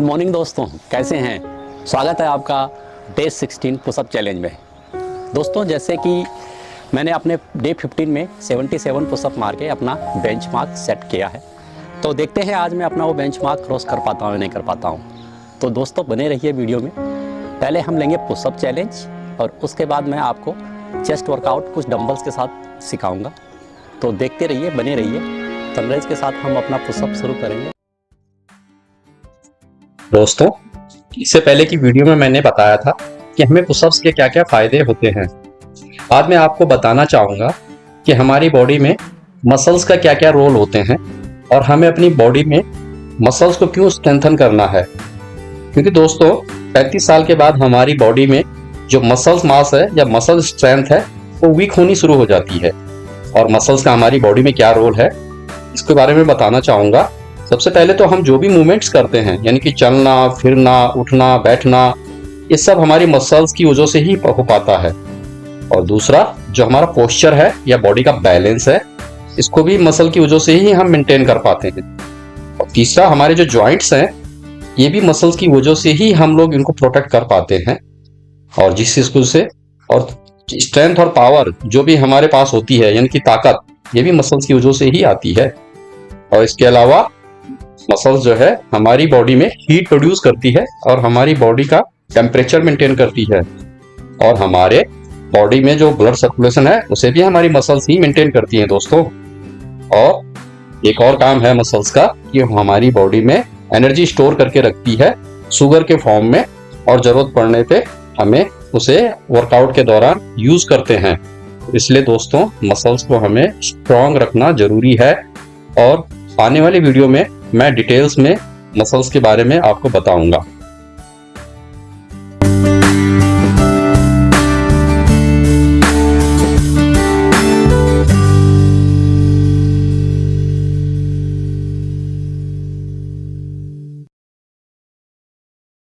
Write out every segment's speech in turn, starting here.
Morning दोस्तों, कैसे हैं। स्वागत है आपका डे 16 पुशअप चैलेंज में। दोस्तों, जैसे कि मैंने अपने डे 15 में 77 पुशअप मार के अपना बेंचमार्क सेट किया है, तो देखते हैं आज मैं अपना वो बेंचमार्क क्रॉस कर पाता हूँ या नहीं कर पाता हूँ। तो दोस्तों, बने रहिए वीडियो में। पहले हम लेंगे पुशअप चैलेंज और उसके बाद मैं आपको चेस्ट वर्कआउट कुछ डंबल्स के साथ सिखाऊंगा। तो देखते रहिए, बने रहिए। सनराइज के साथ हम अपना पुशअप शुरू करेंगे। दोस्तों, इससे पहले की वीडियो में मैंने बताया था कि हमें पुशअप्स के क्या क्या फायदे होते हैं। आज मैं आपको बताना चाहूँगा कि हमारी बॉडी में मसल्स का क्या क्या रोल होते हैं और हमें अपनी बॉडी में मसल्स को क्यों स्ट्रेंथन करना है। क्योंकि दोस्तों, 35 साल के बाद हमारी बॉडी में जो मसल्स मास है या मसल स्ट्रेंथ है वो वीक होनी शुरू हो जाती है। और मसल्स का हमारी बॉडी में क्या रोल है इसके बारे में बताना चाहूँगा। सबसे पहले तो हम जो भी मूवमेंट्स करते हैं, यानी कि चलना, फिरना, उठना, बैठना, ये सब हमारी मसल्स की वजह से ही हो पाता है। और दूसरा, जो हमारा पोस्चर है या बॉडी का बैलेंस है, इसको भी मसल की वजह से ही हम मेंटेन कर पाते हैं। और तीसरा, हमारे जो जॉइंट्स हैं, ये भी मसल्स की वजह से ही हम लोग इनको प्रोटेक्ट कर पाते हैं। और जिस चीज से और स्ट्रेंथ और पावर जो भी हमारे पास होती है, यानी कि ताकत, ये भी मसल्स की वजह से ही आती है। और इसके अलावा मसल्स जो है हमारी बॉडी में हीट प्रोड्यूस करती है और हमारी बॉडी का टेम्परेचर मेंटेन करती है। और हमारे बॉडी में जो ब्लड सर्कुलेशन है उसे भी हमारी मसल्स ही मेंटेन करती हैं दोस्तों। और एक और काम है मसल्स का कि हमारी बॉडी में एनर्जी स्टोर करके रखती है शुगर के फॉर्म में, और जरूरत पड़ने पे हमें उसे वर्कआउट के दौरान यूज करते हैं। इसलिए दोस्तों, मसल्स को हमें स्ट्रॉन्ग रखना जरूरी है। और आने वाली वीडियो में मैं डिटेल्स में मसल्स के बारे में आपको बताऊंगा।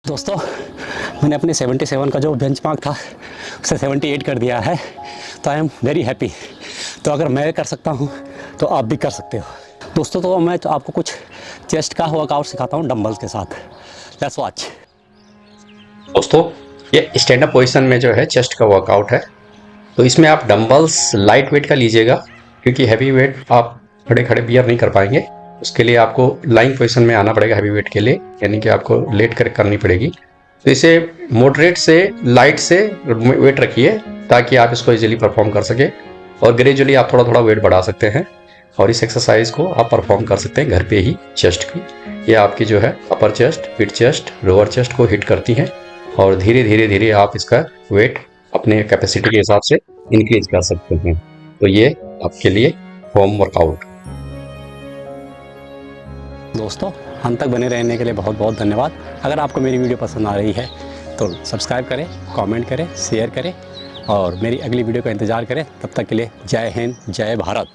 दोस्तों, मैंने अपने 77 का जो बेंचमार्क था उसे 78 कर दिया है, तो आई एम वेरी हैप्पी। तो अगर मैं कर सकता हूँ तो आप भी कर सकते हो। दोस्तों, तो मैं तो आपको कुछ चेस्ट का वर्कआउट सिखाता हूँ डंबल्स के साथ। Let's watch. दोस्तों, ये स्टैंड अप पोजीशन में जो है चेस्ट का वर्कआउट है। तो इसमें आप डंबल्स लाइट वेट का लीजिएगा, क्योंकि हैवी वेट आप खड़े खड़े बियर नहीं कर पाएंगे। उसके लिए आपको लाइंग पोजीशन में आना पड़ेगा हैवी वेट के लिए, यानी कि आपको लेट कर करनी पड़ेगी। तो इसे मॉडरेट से लाइट से वेट रखिए ताकि आप इसको इजीली परफॉर्म कर सके। और ग्रेजुअली आप थोड़ा थोड़ा वेट बढ़ा सकते हैं। और इस एक्सरसाइज को आप परफॉर्म कर सकते हैं घर पे ही चेस्ट की। ये आपकी जो है अपर chest, mid chest, lower chest को हिट करती हैं। और धीरे धीरे धीरे आप इसका वेट अपने कैपेसिटी के हिसाब से इंक्रीज कर सकते हैं। तो ये आपके लिए होम वर्कआउट। दोस्तों, अंत तक बने रहने के लिए बहुत बहुत धन्यवाद। अगर आपको मेरी वीडियो पसंद आ रही है तो सब्सक्राइब करें, कमेंट करें, शेयर करें और मेरी अगली वीडियो का इंतज़ार करें। तब तक के लिए जय हिंद, जय भारत।